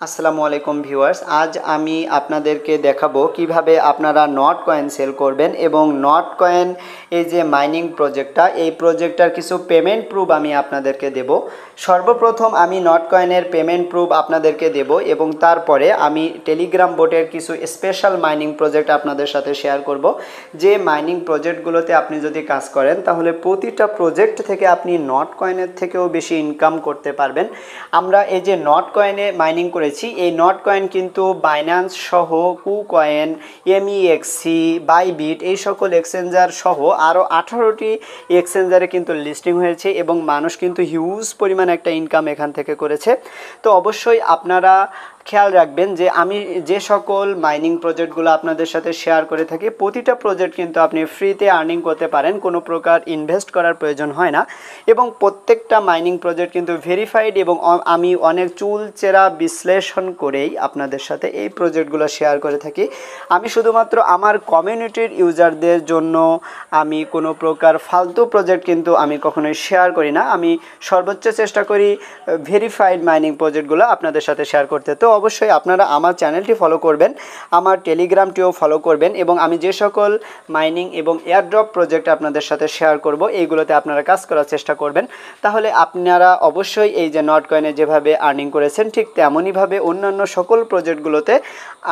আসসালামু আলাইকুম ভিউয়ার্স, আজ আমি আপনাদেরকে দেখাবো কিভাবে আপনারা নট কয়েন সেল করবেন এবং নট কয়েন এই যে মাইনিং প্রজেক্টটা, এই প্রজেক্টটার কিছু পেমেন্ট প্রুফ আমি আপনাদেরকে দেব। সর্বপ্রথম আমি নট কয়েনের পেমেন্ট প্রুফ আপনাদেরকে দেব এবং তারপরে আমি টেলিগ্রাম বোটের কিছু স্পেশাল মাইনিং প্রজেক্ট আপনাদের সাথে শেয়ার করব। যে মাইনিং প্রজেক্টগুলোতে আপনি যদি কাজ করেন তাহলে প্রতিটা প্রজেক্ট থেকে আপনি নট কয়েনের থেকেও বেশি ইনকাম করতে পারবেন। আমরা এই যে নট কয়েনে মাইনিং করেছি, এই নট কয়েন কিন্তু বাইন্যান্স সহ, কুকয়েন, এমইএক্সি, বাইবিট এই সকল এক্সচেঞ্জার সহ আরও 18টি এক্সচেঞ্জারে কিন্তু লিস্টিং হয়েছে এবং মানুষ কিন্তু হিউজ পরিমাণ একটা ইনকাম এখান থেকে করেছে। তো অবশ্যই আপনারা খেয়াল রাখবেন যে আমি যে সকল মাইনিং প্রজেক্টগুলো আপনাদের সাথে শেয়ার করে থাকি, প্রতিটা প্রজেক্ট কিন্তু আপনি ফ্রিতে আর্নিং করতে পারেন, কোনো প্রকার ইনভেস্ট করার প্রয়োজন হয় না এবং প্রত্যেকটা মাইনিং প্রজেক্ট কিন্তু ভেরিফাইড এবং আমি অনেক চুলচেরা বিশ্লেষণ করেই আপনাদের সাথে এই প্রজেক্টগুলো শেয়ার করে থাকি। আমি শুধুমাত্র আমার কমিউনিটির ইউজারদের জন্য আমি কোনো প্রকার ফালতু প্রজেক্ট কিন্তু আমি কখনোই শেয়ার করি না। আমি সর্বোচ্চ চেষ্টা করি ভেরিফাইড মাইনিং প্রজেক্টগুলো আপনাদের সাথে শেয়ার করতে। তো অবশ্যই আপনারা আমার চ্যানেলটি ফলো করবেন, আমার টেলিগ্রামটিও ফলো করবেন এবং আমি যে সকল মাইনিং এবং এয়ারড্রপ প্রজেক্ট আপনাদের সাথে শেয়ার করব এইগুলোতে আপনারা কাজ করার চেষ্টা করবেন। তাহলে আপনারা অবশ্যই এই যে নট কয়েনে যেভাবে আর্নিং করেছেন ঠিক তেমনইভাবে অন্যান্য সকল প্রজেক্টগুলোতে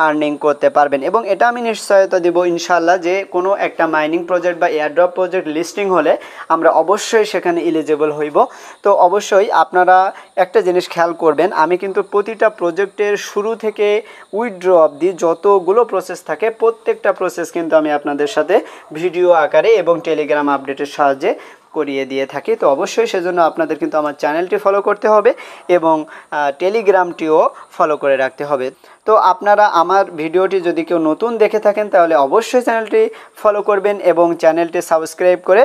আর্নিং করতে পারবেন এবং এটা আমি নিশ্চয়তা দেব ইনশাআল্লাহ যে কোনো একটা মাইনিং প্রজেক্ট বা এয়ারড্রপ প্রজেক্ট লিস্টিং হলে আমরা অবশ্যই সেখানে এলিজিবল হইব। তো অবশ্যই আপনারা একটা জিনিস খেয়াল করবেন, আমি কিন্তু প্রতিটা প্রজেক্টের শুরু থেকে উইথড্র অবধি যতগুলো প্রসেস থাকে প্রত্যেকটা প্রসেস কিন্তু আমি আপনাদের সাথে ভিডিও আকারে এবং টেলিগ্রাম আপডেটের সাহায্যে করিয়ে দিয়ে থাকি। তো অবশ্যই সেজন্য আপনাদের কিন্তু আমার চ্যানেলটি ফলো করতে হবে এবং টেলিগ্রামটিও ফলো করে রাখতে হবে। তো আপনারা আমার ভিডিওটি যদি কেউ নতুন দেখে থাকেন তাহলে অবশ্যই চ্যানেলটি ফলো করবেন এবং চ্যানেলটি সাবস্ক্রাইব করে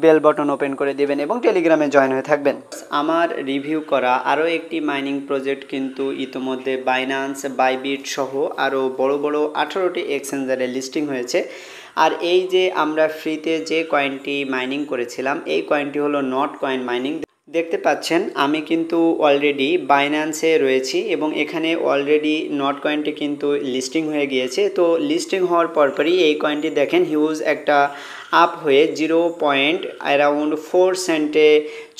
বেল বাটন ওপেন করে দিবেন এবং টেলিগ্রামে জয়েন হয়ে থাকবেন। আমার রিভিউ করা আরও একটি মাইনিং প্রজেক্ট কিন্তু ইতোমধ্যে বাইন্যান্স, বাইবিট সহ আরও বড় বড় 18টি এক্সচেঞ্জারে লিস্টিং হয়েছে। আর এই যে আমরা ফ্রিতে যে কয়েনটি মাইনিং করেছিলাম এই কয়েনটি হলো নট কয়েন মাইনিং। দেখতে পাচ্ছেন আমি কিন্তু অলরেডি বাইন্যান্সে রয়েছি এবং এখানে অলরেডি নট কয়েনটি কিন্তু লিস্টিং হয়ে গিয়েছে। তো লিস্টিং হওয়ার পরপরই এই কয়েনটি দেখেন হিউজ একটা আপ হয়ে 0.4 সেন্টে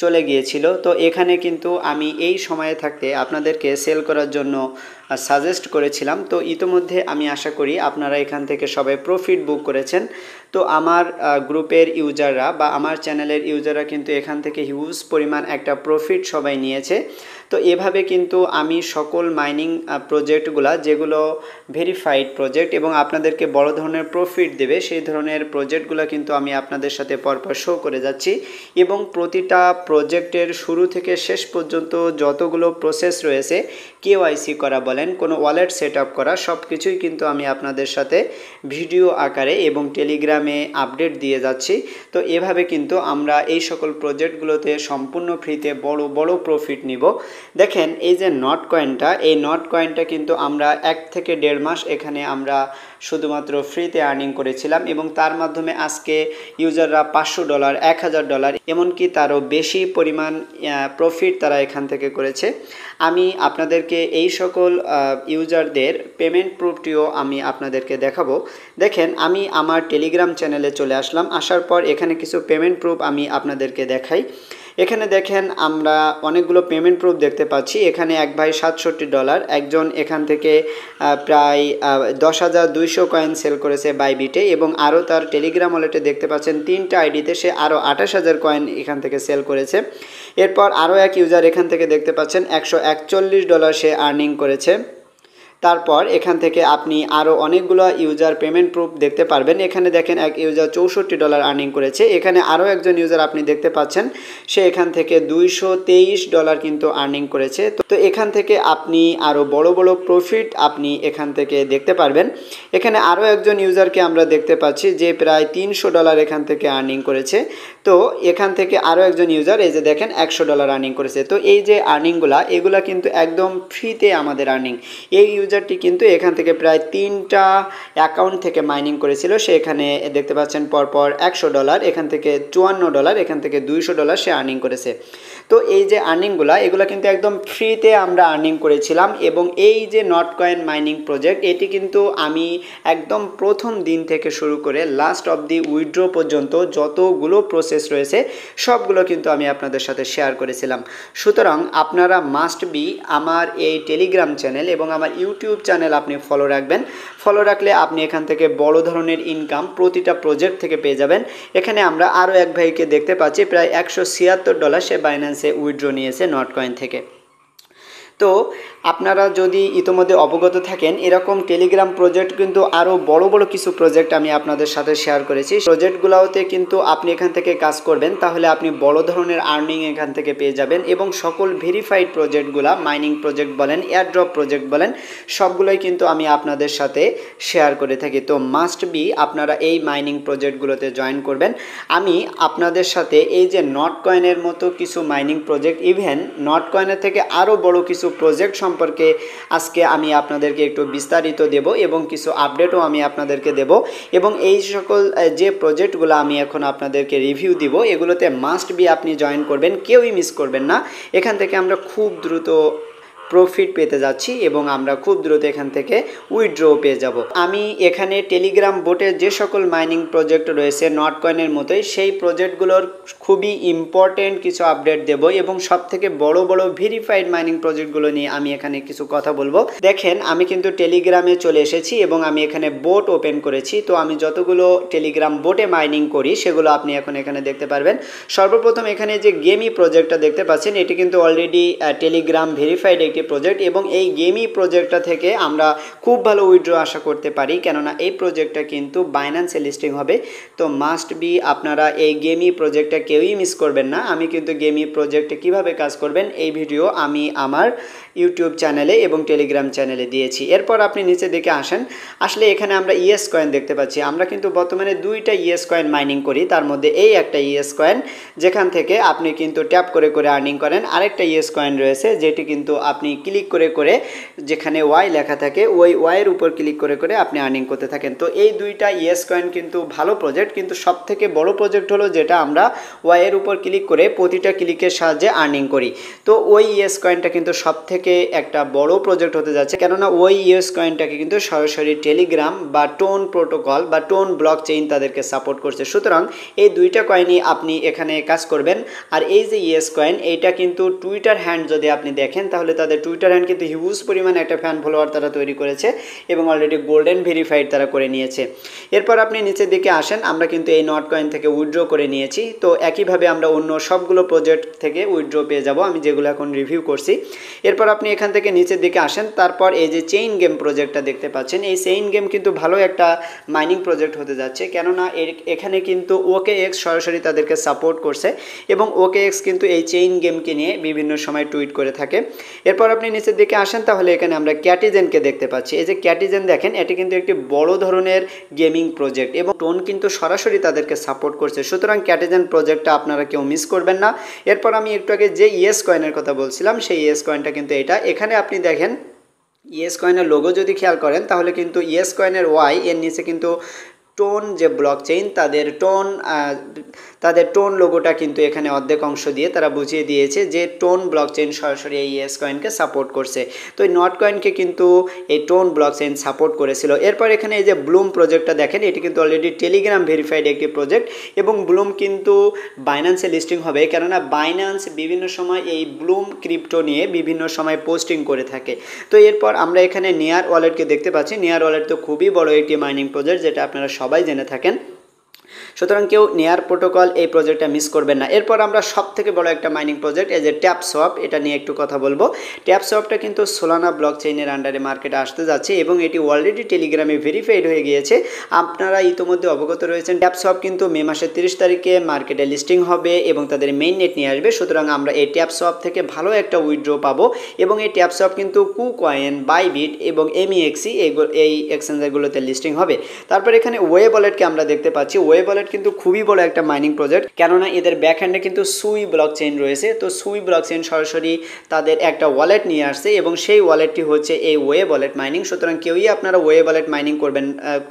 চলে গিয়েছিল। তো এখানে কিন্তু আমি এই সময়ে থাকতে আপনাদেরকে সেল করার জন্য সাজেস্ট করেছিলাম। তো ইতোমধ্যে আমি আশা করি আপনারা এখান থেকে সবাই প্রফিট বুক করেছেন। তো আমার গ্রুপের ইউজাররা বা আমার চ্যানেলের ইউজাররা কিন্তু এখান থেকে হিউজ পরিমাণ একটা প্রফিট সবাই নিয়েছে। তো এভাবে কিন্তু আমি সকল মাইনিং প্রজেক্টগুলা যেগুলো ভেরিফাইড প্রজেক্ট এবং আপনাদেরকে বড় ধরনের প্রফিট দেবে সেই ধরনের প্রজেক্টগুলো কিন্তু আমি আপনাদের সাথে পরপর শো করে যাচ্ছি এবং প্রতিটা প্রজেক্টের শুরু থেকে শেষ পর্যন্ত যতগুলো প্রসেস রয়েছে, কেওয়াইসি করা বলেন, কোনো ওয়ালেট সেট আপ করা, সব কিছুই কিন্তু আমি আপনাদের সাথে ভিডিও আকারে এবং টেলিগ্রামে আপডেট দিয়ে যাচ্ছি। তো এভাবে কিন্তু আমরা এই সকল প্রজেক্টগুলোতে সম্পূর্ণ ফ্রিতে বড় বড় প্রফিট নিব। দেখেন এই যে নট কয়েনটা, এই নট কয়েনটা কিন্তু আমরা 1 থেকে 1.5 মাস এখানে আমরা শুধুমাত্র ফ্রিতে আর্নিং করেছিলাম এবং তার মাধ্যমে আজকে ইউজাররা $500, $1000 এমনকি তারও বেশি পরিমাণ প্রফিট তারা এখান থেকে করেছে। আমি আপনাদেরকে এই সকল ইউজারদের পেমেন্ট প্রুফটিও আমি আপনাদেরকে দেখাবো। দেখেন আমি আমার টেলিগ্রাম চ্যানেলে চলে আসলাম, আসার পর এখানে কিছু পেমেন্ট প্রুফ আমি আপনাদেরকে দেখাই। এখানে দেখেন আমরা অনেকগুলো পেমেন্ট প্রুফ দেখতে পাচ্ছি। এখানে এক ভাই $67, একজন এখান থেকে প্রায় 10,200 কয়েন সেল করেছে বাইবিটে এবং আরও তার টেলিগ্রাম ওয়ালেটে দেখতে পাচ্ছেন 3টা আইডিতে সে আরও 28,000 কয়েন এখান থেকে সেল করেছে। এরপর আরও এক ইউজার এখান থেকে দেখতে পাচ্ছেন $141 সে আর্নিং করেছে। তারপর এখান থেকে আপনি আরও অনেকগুলো ইউজার পেমেন্ট প্রুফ দেখতে পারবেন। এখানে দেখেন এক ইউজার $64 আর্নিং করেছে। এখানে আরও একজন ইউজার আপনি দেখতে পাচ্ছেন সে এখান থেকে $223 কিন্তু আর্নিং করেছে। তো এখান থেকে আপনি আরও বড় বড় প্রফিট আপনি এখান থেকে দেখতে পারবেন। এখানে আরও একজন ইউজারকে আমরা দেখতে পাচ্ছি যে প্রায় $300 এখান থেকে আর্নিং করেছে। তো এখান থেকে আরও একজন ইউজার এই যে দেখেন $100 আর্নিং করেছে। তো এই যে আর্নিংগুলা এগুলা কিন্তু একদম ফ্রিতে আমাদের আর্নিং। এই ইউজারটি কিন্তু এখান থেকে প্রায় 3টা অ্যাকাউন্ট থেকে মাইনিং করেছিল, সে এখানে দেখতে পাচ্ছেন পরপর $100, এখান থেকে $54, এখান থেকে $200 সে আর্নিং করেছে। তো এই যে আর্নিংগুলো এগুলো কিন্তু একদম ফ্রিতে আমরা আর্নিং করেছিলাম এবং এই যে নট কয়েন মাইনিং প্রজেক্ট এটি কিন্তু আমি একদম প্রথম দিন থেকে শুরু করে লাস্ট অব দি উইথড্র পর্যন্ত যতগুলো প্রসেস রয়েছে সবগুলো কিন্তু আমি আপনাদের সাথে শেয়ার করেছিলাম। সুতরাং আপনারা মাস্ট বি আমার এই টেলিগ্রাম চ্যানেল এবং আমার ইউটিউব চ্যানেল আপনি ফলো রাখবেন। ফলো রাখলে আপনি এখান থেকে বড় ধরনের ইনকাম প্রতিটা প্রজেক্ট থেকে পেয়ে যাবেন। এখানে আমরা আরও এক ভাইকে দেখতে পাচ্ছি প্রায় $176 সে বাইন্যান্সে উইথড্র নিয়েছে নট কয়েন থেকে। তো আপনারা যদি ইতোমধ্যে অবগত থাকেন এরকম টেলিগ্রাম প্রজেক্ট কিন্তু আরও বড় বড় কিছু প্রজেক্ট আমি আপনাদের সাথে শেয়ার করেছি। প্রজেক্টগুলোতে কিন্তু আপনি এখান থেকে কাজ করবেন তাহলে আপনি বড় ধরনের আর্নিং এখান থেকে পেয়ে যাবেন এবং সকল ভেরিফাইড প্রজেক্টগুলো মাইনিং প্রজেক্ট বলেন এয়ারড্রপ প্রজেক্ট বলেন সবগুলোই কিন্তু আমি আপনাদের সাথে শেয়ার করে থাকি। তো মাস্ট বি আপনারা এই মাইনিং প্রজেক্টগুলোতে জয়েন করবেন। আমি আপনাদের সাথে এই যে নট কয়েনের মতো কিছু মাইনিং প্রজেক্ট ইভেন নট কয়েনের থেকে আরও বড় কিছু প্রজেক্ট সম্পর্কে আজকে আমি আপনাদেরকে একটু বিস্তারিত দেব এবং কিছু আপডেটও আমি আপনাদেরকে দেব এবং এই সকল যে প্রজেক্টগুলো আমি এখন আপনাদেরকে রিভিউ দিব এগুলোতে মাস্ট বি আপনি জয়েন করবেন, কেউই মিস করবেন না। এখান থেকে আমরা খুব দ্রুত প্রফিট পেতে যাচ্ছি এবং আমরা খুব দ্রুত এখান থেকে উইথড্র পেয়ে যাব। আমি এখানে টেলিগ্রাম বোটের যে সকল মাইনিং প্রজেক্ট রয়েছে নট কয়েনের মতোই সেই প্রজেক্টগুলোর খুবই ইম্পর্টেন্ট কিছু আপডেট দেব এবং সব থেকে বড় বড় ভেরিফাইড মাইনিং প্রজেক্টগুলো নিয়ে আমি এখানে কিছু কথা বলবো। দেখেন আমি কিন্তু টেলিগ্রামে চলে এসেছি এবং আমি এখানে বোট ওপেন করেছি। তো আমি যতগুলো টেলিগ্রাম বোটে মাইনিং করি সেগুলো আপনি এখন এখানে দেখতে পারবেন। সর্বপ্রথম এখানে যে গেমি প্রজেক্টটা দেখতে পাচ্ছেন এটি কিন্তু অলরেডি টেলিগ্রাম ভেরিফাইড একটি প্রজেক্ট এবং এই গেমি প্রজেক্টটা থেকে আমরা খুব ভালো উইথড্র আশা করতে পারি কেননা এই প্রজেক্টটা কিন্তু বাইন্যান্সে লিস্টিং হবে। তো মাস্ট বি আপনারা এই গেমি প্রজেক্টটা কেউই মিস করবেন না। আমি কিন্তু গেমি প্রজেক্টে কিভাবে কাজ করবেন এই ভিডিও আমি আমার ইউটিউব চ্যানেলে এবং টেলিগ্রাম চ্যানেলে দিয়েছি। এরপর আপনি নিচে দিকে আসেন, আসলে এখানে আমরা ইএস কয়েন দেখতে পাচ্ছি। আমরা কিন্তু বর্তমানে দুইটা ইএস কয়েন মাইনিং করি, তার মধ্যে এই একটা ইএস কয়েন যেখান থেকে আপনি কিন্তু ট্যাপ করে করে আর্নিং করেন। আরেকটা ইএস কয়েন রয়েছে যেটি কিন্তু আপনি ক্লিক করে করে যেখানে ওয়াই লেখা থাকে ওই ওয়াইয়ের উপর ক্লিক করে করে আপনি আর্নিং করতে থাকেন। তো এই দুইটা ইএস কয়েন কিন্তু ভালো প্রজেক্ট, কিন্তু সব থেকে বড় প্রজেক্ট হলো যেটা আমরা ওয়াইয়ের উপর ক্লিক করে প্রতিটা ক্লিকের সাহায্যে আর্নিং করি। তো ওই ইএস কয়েনটা কিন্তু সব থেকে একটা বড় প্রজেক্ট হতে যাচ্ছে কেননা ওই ইএস কয়েনটাকে কিন্তু সরাসরি টেলিগ্রাম বা টোন প্রোটোকল বা টোন ব্লক চেইন তাদেরকে সাপোর্ট করছে। সুতরাং এই দুইটা কয়েনই আপনি এখানে কাজ করবেন। আর এই যে ইএস কয়েন এইটা কিন্তু টুইটার হ্যান্ড যদি আপনি দেখেন তাহলে তাদের টুইটার হ্যান্ড কিন্তু হিউজ পরিমাণে একটা ফ্যান ফলোয়ার তারা তৈরি করেছে এবং অলরেডি গোল্ডেন ভেরিফাইড তারা করে নিয়েছে। এরপর আপনি নিচের দিকে আসেন, আমরা কিন্তু এই নট কয়েন থেকে উইথড্র করে নিয়েছি। তো একইভাবে আমরা অন্য সবগুলো প্রজেক্ট থেকে উইথড্র পেয়ে যাব আমি যেগুলো এখন রিভিউ করছি। এরপর আপনি এখান থেকে নিচের দিকে আসেন, তারপর এই যে চেইন গেম প্রজেক্টটা দেখতে পাচ্ছেন এই চেইন গেম কিন্তু ভালো একটা মাইনিং প্রজেক্ট হতে যাচ্ছে কেননা এখানে কিন্তু OKX সরাসরি তাদেরকে সাপোর্ট করছে এবং OKX কিন্তু এই চেইন গেমকে নিয়ে বিভিন্ন সময় টুইট করে থাকে। এরপর আপনি নিচের দিকে আসেন, তাহলে এখানে আমরা ক্যাটিজেনকে দেখতে পাচ্ছি। এই যে ক্যাটিজেন দেখেন এটি কিন্তু একটি বড় ধরনের গেমিং প্রজেক্ট এবং টোন কিন্তু সরাসরি তাদেরকে সাপোর্ট করছে। সুতরাং ক্যাটিজেন প্রজেক্টটা আপনারা কেউ মিস করবেন না। এরপর আমি একটু আগে যে ইএস কয়েনের কথা বলছিলাম সেই ইএস কয়েনটা কিন্তু এটা, এখানে আপনি দেখেন ইএস কয়েনের লোগো যদি খেয়াল করেন তাহলে কিন্তু ইএস কয়েনের ওয়াই এর নিচে কিন্তু টোন যে ব্লক চেইন তাদের টোন লোগোটা কিন্তু এখানে অর্ধেক অংশ দিয়ে তারা বুঝিয়ে দিয়েছে যে টোন ব্লক চেইন সরাসরি এই ইএস কয়েনকে সাপোর্ট করছে। তো এই নট কয়েনকে কিন্তু এই টোন ব্লক চেইন সাপোর্ট করেছিল। এরপর এখানে এই যে ব্লুম প্রজেক্টটা দেখেন এটি কিন্তু অলরেডি টেলিগ্রাম ভেরিফাইড একটি প্রজেক্ট এবং ব্লুম কিন্তু বাইন্যান্সে লিস্টিং হবে কেননা বাইন্যান্স বিভিন্ন সময় এই ব্লুম ক্রিপ্টো নিয়ে বিভিন্ন সময় পোস্টিং করে থাকে। তো এরপর আমরা এখানে নেয়ার ওয়ালেটকে দেখতে পাচ্ছি। নেয়ার ওয়ালেট তো খুবই বড় একটি মাইনিং প্রজেক্ট যেটা আপনারা সবাই জেনে থাকেন। সুতরাং কেউ নেয়ার প্রোটোকল এই প্রজেক্টটা মিস করবেন না। এরপর আমরা সব থেকে বড় একটা মাইনিং প্রজেক্ট এই যে ট্যাপ সোয়াপ, এটা নিয়ে একটু কথা বলবো। ট্যাপ সোয়াপটা কিন্তু সোলানা ব্লক চেইনের আন্ডারে মার্কেটে আসতে যাচ্ছে এবং এটি অলরেডি টেলিগ্রামে ভেরিফাইড হয়ে গিয়েছে। আপনারা ইতিমধ্যে অবগত রয়েছেন ট্যাপ সোয়াপ কিন্তু মে মাসের 30 তারিখে মার্কেটে লিস্টিং হবে এবং তাদের মেইন নেট নিয়ে আসবে। সুতরাং আমরা এই ট্যাপ সোয়াপ থেকে ভালো একটা উইথড্র পাবো এবং এই ট্যাপ সোয়াপ কিন্তু কুকয়েন, বাইবিট এবং MEXC এই এক্সচেঞ্জারগুলোতে লিস্টিং হবে। তারপর এখানে ওয়েব ওয়ালেটকে আমরা দেখতে পাচ্ছি। ওয়েব ওয়ালেট ওয়ালেট কিন্তু খুবই বড় একটা মাইনিং প্রজেক্ট, কেননা এদের ব্যাক হ্যান্ডে কিন্তু সুই ব্লক চেইন রয়েছে। তো সুই ব্লক চেইন সরাসরি তাদের একটা ওয়ালেট নিয়ে আসছে এবং সেই ওয়ালেটটি হচ্ছে এই ওয়েব ওয়ালেট মাইনিং। সুতরাং কেউই আপনারা ওয়েব ওয়ালেট মাইনিং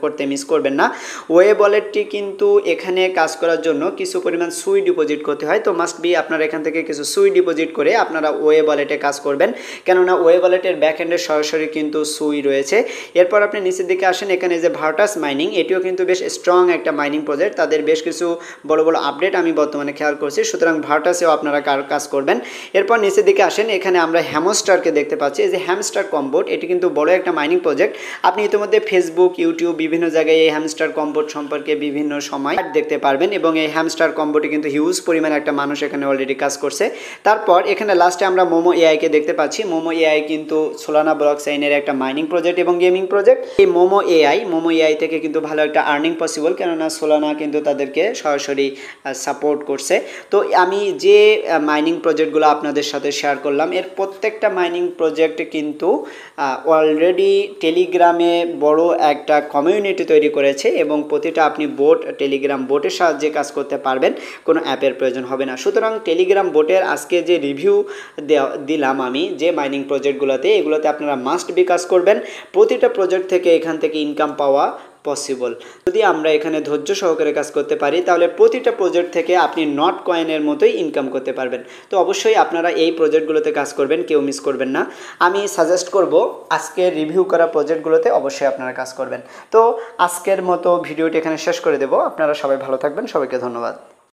করতে মিস করবেন না। ওয়েব ওয়ালেটটি কিন্তু এখানে কাজ করার জন্য কিছু পরিমাণ সুই ডিপোজিট করতে হয়। তো মাস্ট বি আপনারা এখান থেকে কিছু সুই ডিপোজিট করে আপনারা ওয়েব ওয়ালেটে কাজ করবেন, কেননা ওয়েব ওয়ালেটের ব্যাক হ্যান্ডে সরাসরি কিন্তু সুই রয়েছে। এরপর আপনি নিচের দিকে আসেন, এখানে যে ভার্টাস মাইনিং, এটিও কিন্তু বেশ স্ট্রং একটা মাইনিং প্রজেক্ট। তাদের বেশ কিছু বড় বড় আপডেট আমি বর্তমানে খেয়াল করছি, সুতরাং ভার্টাসেও আপনারা কাজ করবেন। এরপর নিচের দিকে আসেন, এখানে আমরা হ্যামস্টারকে দেখতে পাচ্ছি। এই যে হ্যামস্টার কম্বোট, এটি কিন্তু বড় একটা মাইনিং প্রজেক্ট। আপনি ইতিমধ্যে ফেসবুক, ইউটিউব বিভিন্ন জায়গায় এই হ্যামস্টার কম্বোট সম্পর্কে বিভিন্ন সময় দেখতে পারবেন এবং এই হ্যামস্টার কম্বোটি কিন্তু হিউজ পরিমাণে একটা মানুষ এখানে অলরেডি কাজ করছে। তারপর এখানে লাস্টে আমরা মোমো এআইকে দেখতে পাচ্ছি। মোমো এআই কিন্তু সোলানা ব্লক চেইনের একটা মাইনিং প্রজেক্ট এবং গেমিং প্রজেক্ট। এই মোমো এআই থেকে কিন্তু ভালো একটা আর্নিং পসিবল, কেননা সোলানা কিন্তু তাদেরকে সরাসরি সাপোর্ট করছে। তো আমি যে মাইনিং প্রজেক্টগুলো আপনাদের সাথে শেয়ার করলাম, এর প্রত্যেকটা মাইনিং প্রজেক্ট কিন্তু অলরেডি টেলিগ্রামে বড় একটা কমিউনিটি তৈরি করেছে এবং প্রতিটা আপনি টেলিগ্রাম বোটের সাহায্যে কাজ করতে পারবেন, কোনো অ্যাপের প্রয়োজন হবে না। সুতরাং টেলিগ্রাম বোটের আজকে যে রিভিউ দিলাম আমি যে মাইনিং প্রজেক্টগুলোতে, এগুলোতে আপনারা মাস্ট বি কাজ করবেন। প্রতিটা প্রজেক্ট থেকে এখান থেকে ইনকাম পাওয়া পসিবল। যদি আমরা এখানে ধৈর্য সহকারে কাজ করতে পারি, তাহলে প্রতিটা প্রজেক্ট থেকে আপনি নট কয়েনের মতোই ইনকাম করতে পারবেন। তো অবশ্যই আপনারা এই প্রজেক্টগুলোতে কাজ করবেন, কেউ মিস করবেন না। আমি সাজেস্ট করব আজকে রিভিউ করা প্রজেক্টগুলোতে অবশ্যই আপনারা কাজ করবেন। তো আজকের মতো ভিডিওটি এখানে শেষ করে দেব। আপনারা সবাই ভালো থাকবেন, সবাইকে ধন্যবাদ।